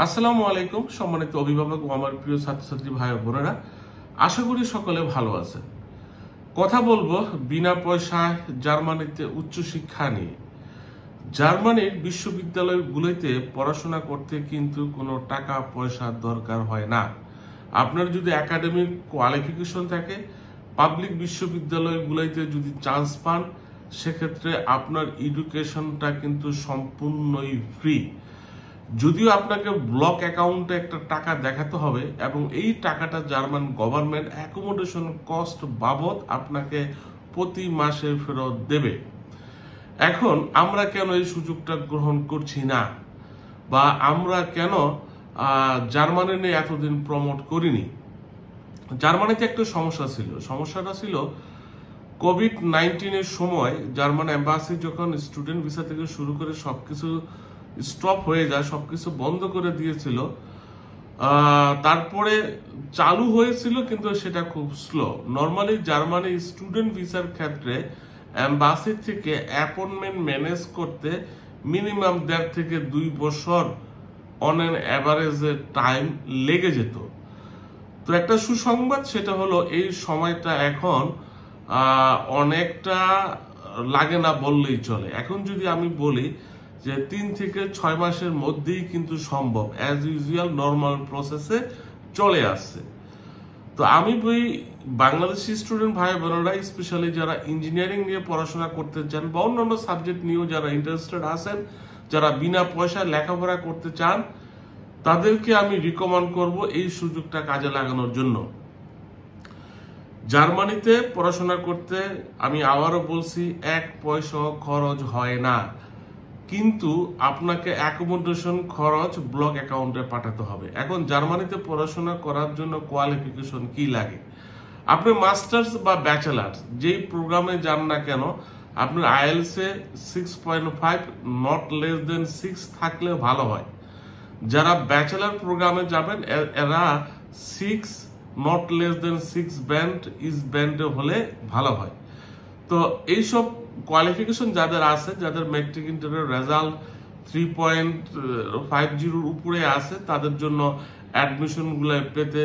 আসসালামু আলাইকুম সম্মানিত অভিভাবক ও আমার প্রিয় ছাত্রছাত্রী ভাই ও বোনেরা, আশা করি সকলে ভালো আছেন। কথা বলবো বিনা পয়সায় জার্মানিতে উচ্চশিক্ষা নিয়ে। জার্মানির বিশ্ববিদ্যালয়গুলোতে পড়াশোনা করতে কিন্তু কোনো টাকা পয়সার দরকার হয় না। আপনার যদি একাডেমিক কোয়ালিফিকেশন থাকে, পাবলিক বিশ্ববিদ্যালয়গুলোতে যদি চান্স পান, সেক্ষেত্রে আপনার এডুকেশনটা কিন্তু সম্পূর্ণই ফ্রি। যদিও আপনাকে ব্লক অ্যাকাউন্টে একটা টাকা দেখাতে হবে এবং এই টাকাটা জার্মান গভর্নমেন্ট অ্যাকোমোডেশন কস্ট বাবদ আপনাকে প্রতি মাসে ফেরত দেবে। এখন আমরা কেন এই সুযোগটা গ্রহণ করছি না, বা আমরা কেন জার্মানি নিয়ে এতদিন প্রমোট করিনি? জার্মানিতে একটা সমস্যাটা ছিল কোভিড-19 সময় জার্মান এম্বাসি যখন স্টুডেন্ট ভিসা থেকে শুরু করে সবকিছু স্টপ হয়ে যায়, সবকিছু বন্ধ করে দিয়েছিল। তারপরে চালু হয়েছিল, কিন্তু সেটা খুব স্লো। নর্মালি জার্মানি স্টুডেন্ট ভিসার ক্ষেত্রে এম্বাসি থেকে অ্যাপয়েন্টমেন্ট ম্যানেজ করতে মিনিমাম 1.5 থেকে 2 বছর অন অ্যান অ্যাভারেজে টাইম লেগে যেত। তো একটা সুসংবাদ, সেটা হলো এই সময়টা এখন অনেকটা লাগে না বললেই চলে। এখন যদি আমি বলি যে 3 থেকে 6 মাসের মধ্যেই কিন্তু সম্ভব, অ্যাজ ইউজুয়াল নর্মাল প্রসেসে চলে আসছে। তো আমি বাংলাদেশি স্টুডেন্ট ভাই বোনেরা, স্পেশালি যারা ইঞ্জিনিয়ারিং নিয়ে পড়াশোনা করতে চান বা অন্যান্য সাবজেক্ট নিয়েও যারা ইন্টারেস্টেড আছেন, যারা বিনা পয়সায় লেখাপড়া করতে চান, তাদেরকে আমি রিকমেন্ড করব এই সুযোগটা কাজে লাগানোর জন্য। জার্মানিতে পড়াশোনা করতে আমি আবারও বলছি, 1 পয়সা খরচ হয় না, কিন্তু আপনাকে অ্যাকোমোডেশন খরচ ব্লক অ্যাকাউন্টে পাঠাতে হবে। এখন জার্মানিতে পড়াশোনা করার জন্য কোয়ালিফিকেশন কি লাগে? আপনি মাস্টার্স বা ব্যাচেলার্স যেই প্রোগ্রামে যান না কেন, আপনার আইএলসে 6.5 নট লেস দেন 6 থাকলে ভালো হয়। যারা ব্যাচেলার প্রোগ্রামে যাবেন এরা 6 not less than 6 band is ব্যান্ডে হলে ভালো হয়। তো এইসব কোয়ালিফিকেশন যাদের আছে, যাদের ম্যাট্রিক ইন্টারের রেজাল্ট 3.50 উপরে আছে, তাদের জন্য অ্যাডমিশনগুলো পেতে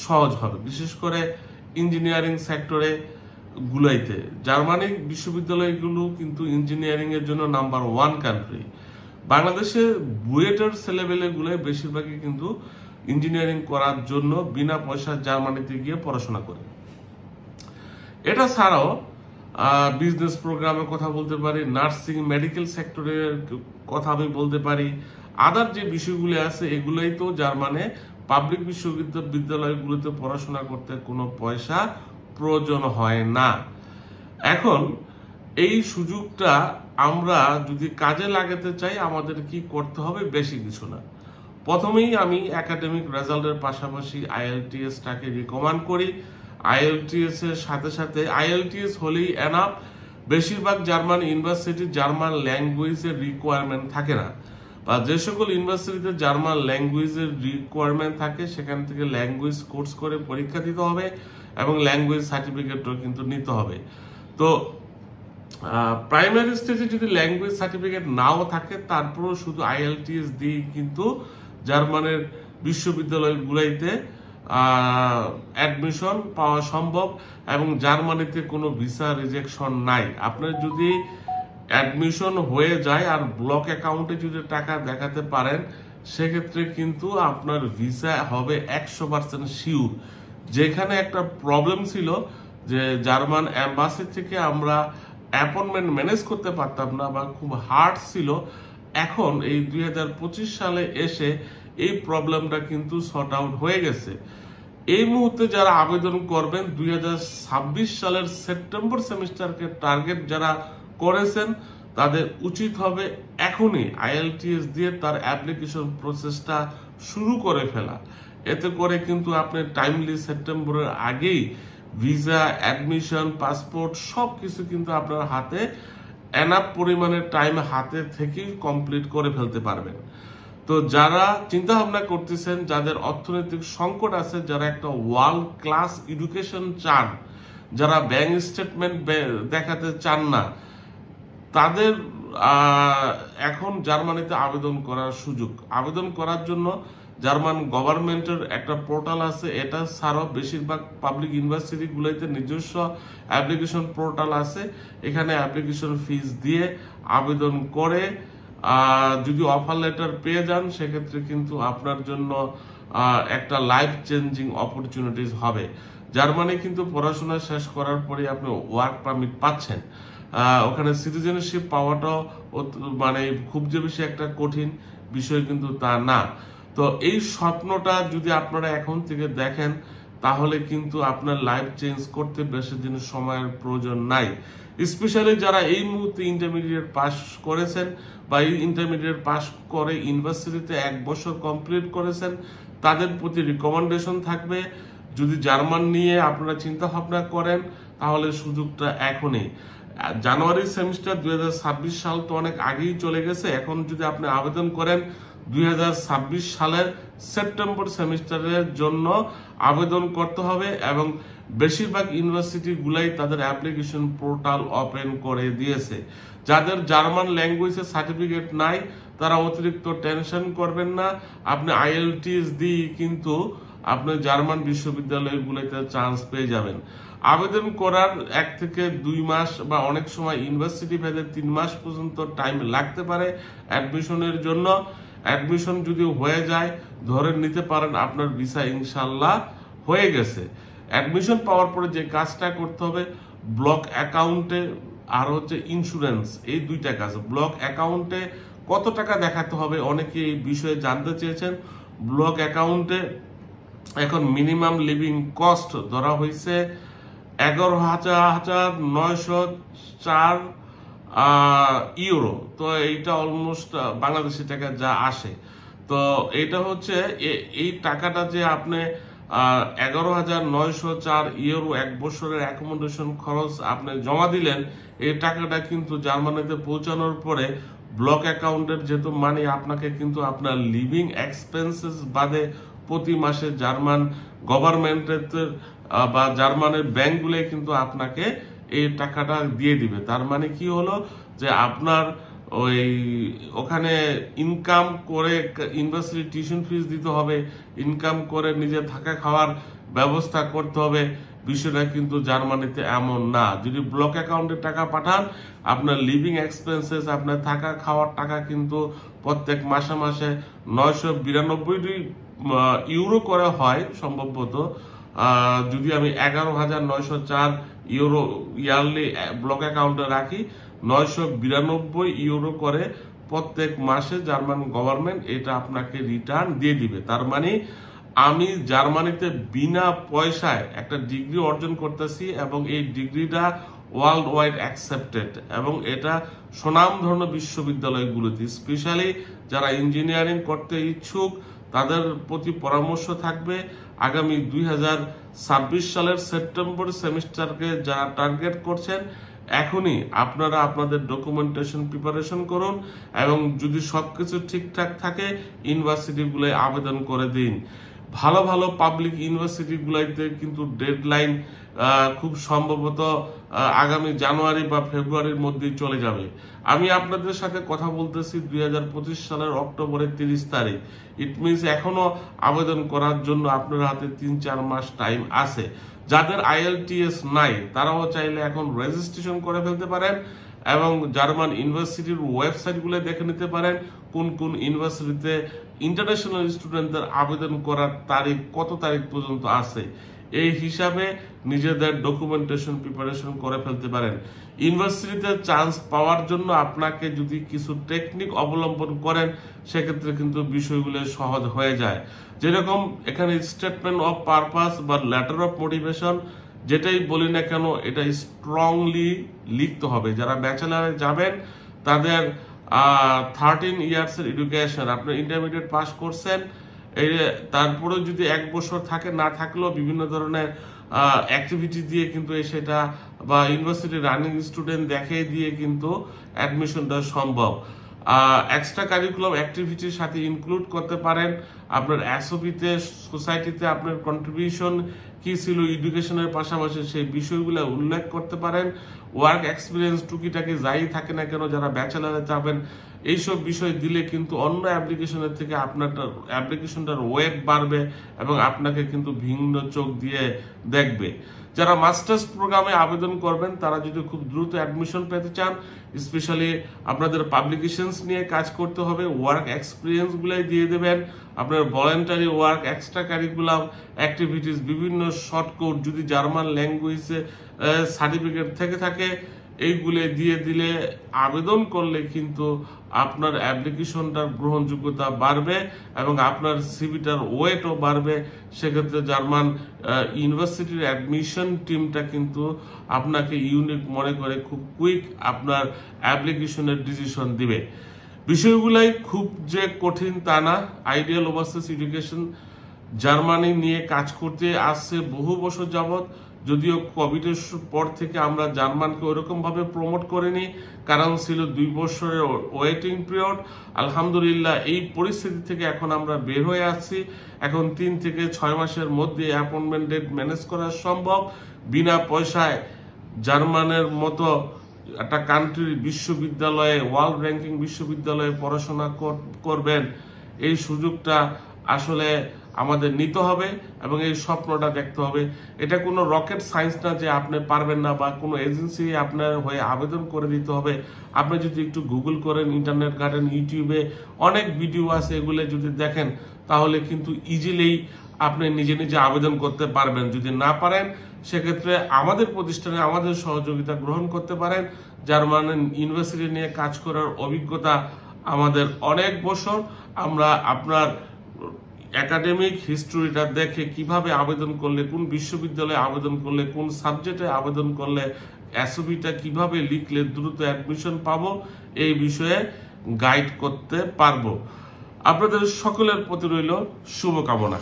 সহজ হবে, বিশেষ করে ইঞ্জিনিয়ারিং সেক্টরে গুলাইতে। জার্মানির বিশ্ববিদ্যালয়গুলো কিন্তু ইঞ্জিনিয়ারিং এর জন্য নাম্বার 1 কান্ট্রি। বাংলাদেশে বুয়েটের ছেলেবেলেগুলোই বেশিরভাগই কিন্তু ইঞ্জিনিয়ারিং করার জন্য বিনা পয়সা জার্মানিতে গিয়ে পড়াশোনা করে। এটা ছাড়াও বিজনেস প্রোগ্রামের কথা বলতে পারি, নার্সিং, মেডিকেল সেক্টরের কথা আমি বলতে পারি। আদার যে বিষয়গুলি আছে, এগুলোই তো জার্মানে পাবলিক বিশ্ববিদ্যালয়গুলোতে পড়াশোনা করতে কোনো পয়সা প্রয়োজন হয় না। এখন এই সুযোগটা আমরা যদি কাজে লাগাতে চাই, আমাদের কি করতে হবে? বেশি কিছু না। প্রথমেই আমি একাডেমিক রেজাল্টের পাশাপাশি আইএলটিএসটাকে রিকমেন্ড করি। আইএলটিএস এর সাথে সাথে আইএলটিএস হলেই এনাফ। বেশিরভাগ জার্মান ইউনিভার্সিটি জার্মান ল্যাঙ্গুয়েজের রিকোয়ারমেন্ট থাকে না, বা যে সকল ইউনিভার্সিটিতে জার্মান ল্যাঙ্গুয়েজের রিকোয়ারমেন্ট থাকে সেখান থেকে ল্যাঙ্গুয়েজ কোর্স করে পরীক্ষা দিতে হবে এবং ল্যাঙ্গুয়েজ সার্টিফিকেটও কিন্তু নিতে হবে। তো প্রাইমারি স্টেজে যদি ল্যাঙ্গুয়েজ সার্টিফিকেট নাও থাকে, তারপরেও শুধু আইএলটিএস দিয়ে কিন্তু জার্মানের বিশ্ববিদ্যালয়গুলোতে অ্যাডমিশন পাওয়া সম্ভব এবং জার্মানিতে কোনো ভিসা রিজেকশন নাই। আপনার যদি অ্যাডমিশন হয়ে যায় আর ব্লক অ্যাকাউন্টে যদি টাকা দেখাতে পারেন, সেক্ষেত্রে কিন্তু আপনার ভিসা হবে 100% শিওর। যেখানে একটা প্রবলেম ছিল যে জার্মান এম্বাসি থেকে আমরা অ্যাপয়েন্টমেন্ট ম্যানেজ করতে পারতাম না বা খুব হার্ড ছিল, এখন এই 2025 সালে এসে এই প্রবলেমটা কিন্তু সর্ট আউট হয়ে গেছে। এই মুহূর্তে যারা আবেদন করবেন, 2026 সালের সেপ্টেম্বর সেমিস্টারকে টার্গেট যারা করেছেন, তাদের উচিত হবে এখনই আইএলটিএস দিয়ে তার অ্যাপ্লিকেশন প্রসেসটা শুরু করে ফেলা। এতে করে কিন্তু আপনি টাইমলি সেপ্টেম্বরের আগেই ভিসা, অ্যাডমিশন, পাসপোর্ট সবকিছু কিন্তু আপনার হাতে এনাফ পরিমাণের টাইম হাতে থেকেই কমপ্লিট করে ফেলতে পারবেন। তো যারা চিন্তা ভাবনা করতেছেন, যাদের অর্থনৈতিক সংকট আছে, যারা একটা ওয়ার্ল্ড ক্লাস এডুকেশন চান, যারা ব্যাংক স্টেটমেন্ট দেখাতে চান না, তাদের এখন জার্মানিতে আবেদন করার সুযোগ, আবেদন করার জন্য জার্মান গভর্নমেন্টের একটা পোর্টাল আছে, এটা ছাড়াও বেশিরভাগ পাবলিক ইউনিভার্সিটিগুলোতে নিজস্ব অ্যাপ্লিকেশন পোর্টাল আছে। এখানে অ্যাপ্লিকেশন ফিস দিয়ে আবেদন করে যদি অফার লেটার পেয়ে যান, সেক্ষেত্রে কিন্তু আপনার জন্য একটা লাইফ চেঞ্জিং অপরচুনিটিস হবে। জার্মানি কিন্তু পড়াশোনা শেষ করার পরে আপনি ওয়ার্ক পারমিট পাচ্ছেন। ওখানে সিটিজেনশিপ পাওয়াটাও মানে খুব যে বেশি একটা কঠিন বিষয় কিন্তু তা না। তো এই স্বপ্নটা যদি আপনারা এখন থেকে দেখেন, তাহলে কিন্তু আপনার লাইফ চেঞ্জ করতে বেশি দিন সময়ের প্রয়োজন নাই। স্পেশালি যারা এই মুহূর্তে ইন্টারমিডিয়েট পাস করেছেন বা এই ইন্টারমিডিয়েট পাস করে ইউনিভার্সিটিতে 1 বছর কমপ্লিট করেছেন, তাদের প্রতি রিকমেন্ডেশন থাকবে, যদি জার্মান নিয়ে আপনারা চিন্তা ভাবনা করেন তাহলে সুযোগটা এখনই। জানুয়ারি সেমিস্টার 2026 সাল তো অনেক আগেই চলে গেছে। এখন যদি আপনি আবেদন করেন 2026 সালের সেপ্টেম্বর সেমিস্টারের জন্য আবেদন করতে হবে, এবং বেশিরভাগ ইউনিভার্সিটি গুলাই তাদের অ্যাপ্লিকেশন পোর্টাল ওপেন করে দিয়েছে। যাদের জার্মান ল্যাঙ্গুয়েজের সার্টিফিকেট নাই তারা অতিরিক্ত টেনশন করবেন না, আপনি IELTS দিয়ে কিন্তু আপনি জার্মান বিশ্ববিদ্যালয়গুলোতে চান্স পেয়ে যাবেন। আবেদন করার 1 থেকে 2 মাস বা অনেক সময় ইউনিভার্সিটি ভেদে 3 মাস পর্যন্ত টাইম লাগতে পারে অ্যাডমিশনের জন্য। অ্যাডমিশন যদি হয়ে যায়, ধরে নিতে পারেন আপনার ভিসা ইনশাল্লাহ হয়ে গেছে। অ্যাডমিশন পাওয়ার পরে যে কাজটা করতে হবে, ব্লক অ্যাকাউন্টে আর হচ্ছে ইন্স্যুরেন্স, এই 2টা কাজ। ব্লক অ্যাকাউন্টে কত টাকা দেখাতে হবে অনেকে এই বিষয়ে জানতে চেয়েছেন। ব্লক অ্যাকাউন্টে এখন মিনিমাম লিভিং কস্ট ধরা হয়েছে 11,904 ইউরো। তো এইটা অলমোস্ট বাংলাদেশি টাকা যা আসে, তো এটা হচ্ছে এই টাকাটা যে আপনি 11,904 ইউরো 1 বছরের অ্যাকোমোডেশন খরচ আপনি জমা দিলেন, এই টাকাটা কিন্তু জার্মানিতে পৌঁছানোর পরে ব্লক অ্যাকাউন্টের যেহেতু মানি আপনাকে কিন্তু আপনার লিভিং এক্সপেন্সেস বাদে প্রতি মাসে জার্মান গভর্নমেন্টের বা জার্মানের ব্যাংকগুলোই কিন্তু আপনাকে এই টাকাটা দিয়ে দিবে। তার মানে কি হলো যে আপনার ওখানে ইনকাম করে ইউনিভার্সিটি টিউশন ফিস দিতে হবে, ইনকাম করে নিজে থাকা খাওয়ার ব্যবস্থা করতে হবে। বিষয়টা কিন্তু জার্মানিতে এমন না। যদি ব্লক অ্যাকাউন্টে টাকা পাঠান, আপনার লিভিং এক্সপেন্সেস, আপনার থাকা খাওয়ার টাকা কিন্তু প্রত্যেক মাসে মাসে 992 ইউরো করে হয় সম্ভবত। যদি আমি 11,904 ইউরো ইয়ারলি ব্লক অ্যাকাউন্টে রাখি, 992 ইউরো করে প্রত্যেক মাসে জার্মান গভর্নমেন্ট এটা আপনাকে রিটার্ন দিয়ে দিবে। তার মানে আমি জার্মানিতে বিনা পয়সায় একটা ডিগ্রি অর্জন করতেছি, এবং এই ডিগ্রিটা ওয়ার্ল্ড ওয়াইড অ্যাকসেপ্টেড, এবং এটা সুনামধন্য বিশ্ববিদ্যালয়গুলোতে। স্পেশালি যারা ইঞ্জিনিয়ারিং করতে ইচ্ছুক তাদের প্রতি পরামর্শ থাকবে, আগামী 2026 সালের সেপ্টেম্বর সেমিস্টারকে যারা টার্গেট করছেন, এখনই আপনারা আপনাদের ডকুমেন্টেশন প্রিপারেশন করুন, এবং যদি সবকিছু ঠিকঠাক থাকে ইউনিভার্সিটিগুলোয় আবেদন করে দিন। ভালো ভালো পাবলিক ইউনিভার্সিটিগুলোতে কিন্তু ডেডলাইন খুব সম্ভবত আগামী জানুয়ারি বা ফেব্রুয়ারির মধ্যেই চলে যাবে। আমি আপনাদের সাথে কথা বলতেছি 2025 সালের অক্টোবরের 30 তারিখ। ইট মিনস এখনো আবেদন করার জন্য আপনার হাতে 3-4 মাস টাইম আছে। যাদের IELTS নাই তারাও চাইলে এখন রেজিস্ট্রেশন করে ফেলতে পারেন, এবং জার্মান ইউনিভার্সিটির ওয়েবসাইটগুলো দেখে নিতে পারেন কোন কোন ইউনিভার্সিটিতে ইন্টারন্যাশনাল স্টুডেন্টদের আবেদন করার তারিখ কত তারিখ পর্যন্ত আছে। এই হিসাবে নিজেদের ডকুমেন্টেশন প্রিপারেশন করে ফেলতে পারেন। ইউনিভার্সিটিতে চান্স পাওয়ার জন্য আপনাকে যদি কিছু টেকনিক অবলম্বন করেন, সেক্ষেত্রে কিন্তু বিষয়গুলো সহজ হয়ে যায়। যেরকম এখানে স্টেটমেন্ট অফ পারপাস বা লেটার অফ মোটিভেশন যেটাই বলি না কেন, এটা স্ট্রংলি লিখতে হবে। যারা ব্যাচেলারে যাবেন তাদের 13 ইয়ার্সের এডুকেশন, আপনি ইন্টারমিডিয়েট পাস করছেন, এই তারপরে যদি 1 বছর থাকে, না থাকলেও বিভিন্ন ধরনের অ্যাক্টিভিটি দিয়ে কিন্তু সেটা, বা ইউনিভার্সিটি রানিং স্টুডেন্ট দেখে দিয়ে কিন্তু অ্যাডমিশনটা সম্ভব। এক্সট্রা কারিকুলাম অ্যাক্টিভিটির সাথে ইনক্লুড করতে পারেন। আপনার এসওপিতে সোসাইটিতে আপনার কন্ট্রিবিউশন কি ছিল এডুকেশনের পাশাপাশি, সেই বিষয়গুলো উল্লেখ করতে পারেন। ওয়ার্ক এক্সপিরিয়েন্স টুকিটাকি যাই থাকে না কেন, যারা ব্যাচেলারে যাবেন এইসব বিষয় দিলে কিন্তু অন্য অ্যাপ্লিকেশনের থেকে আপনার অ্যাপ্লিকেশনটার ওয়েট বাড়বে এবং আপনাকে কিন্তু ভিন্ন চোখ দিয়ে দেখবে। যারা মাস্টার্স প্রোগ্রামে আবেদন করবেন তারা যদি খুব দ্রুত অ্যাডমিশন পেতে চান, স্পেশালি আপনাদের পাবলিকেশনস নিয়ে কাজ করতে হবে, ওয়ার্ক এক্সপিরিয়েন্সগুলাই দিয়ে দেবেন, আপনার voluntary work, extra curriculum activities, বিভিন্ন শর্ট কোর্স যদি জার্মান ল্যাঙ্গুয়েজে সার্টিফিকেট থেকে থাকে এইগুলো দিয়ে দিলে আবেদন করলে কিন্তু আপনার অ্যাপ্লিকেশনটার গ্রহণযোগ্যতা বাড়বে এবং আপনার সিভিটার ওয়েটও বাড়বে। সেক্ষেত্রে জার্মান ইউনিভার্সিটির অ্যাডমিশন টিমটা কিন্তু আপনাকে ইউনিক মনে করে খুব কুইক আপনার অ্যাপ্লিকেশনের ডিসিশন দিবে। বিষয়গুলাই খুব যে কঠিন তা না। আইডিয়াল ওভারসিজ এডুকেশন জার্মানি নিয়ে কাজ করতে আসছে বহু বছর যাবত, যদিও কোভিডের পর থেকে আমরা জার্মানকে ওইরকম ভাবে প্রমোট করিনি, কারণ ছিল 2 বছরের ওয়েটিং পিরিয়ড। আলহামদুলিল্লাহ এই পরিস্থিতি থেকে এখন আমরা বের হয়ে আসছি। এখন 3 থেকে 6 মাসের মধ্যে অ্যাপয়েন্টমেন্ট ডেট ম্যানেজ করা সম্ভব। বিনা পয়সায় জার্মানের মতো একটা কান্ট্রির বিশ্ববিদ্যালয়ে, ওয়ার্ল্ড র্যাঙ্কিং বিশ্ববিদ্যালয়ে পড়াশোনা করবেন, এই সুযোগটা আসলে আমাদের নিতে হবে এবং এই স্বপ্নটা দেখতে হবে। এটা কোনো রকেট সায়েন্স না যে আপনি পারবেন না বা কোনো এজেন্সি আপনার হয়ে আবেদন করে দিতে হবে। আপনি যদি একটু গুগল করেন, ইন্টারনেট ঘাটেন, ইউটিউবে অনেক ভিডিও আছে, এগুলো যদি দেখেন তাহলে কিন্তু ইজিলি আপনি নিজে নিজে আবেদন করতে পারবেন। যদি না পারেন সেক্ষেত্রে আমাদের প্রতিষ্ঠানে আমাদের সহযোগিতা গ্রহণ করতে পারেন। জার্মান ইউনিভার্সিটি নিয়ে কাজ করার অভিজ্ঞতা আমাদের অনেক বছর। আমরা আপনার একাডেমিক হিস্ট্রিটা দেখে কিভাবে আবেদন করলে, কোন বিশ্ববিদ্যালয়ে আবেদন করলে, কোন সাবজেক্টে আবেদন করলে, এসওবিটা কিভাবে লিখলে দ্রুত অ্যাডমিশন পাবো, এই বিষয়ে গাইড করতে পারবো। আপনাদের সকলের প্রতি রইল শুভকামনা।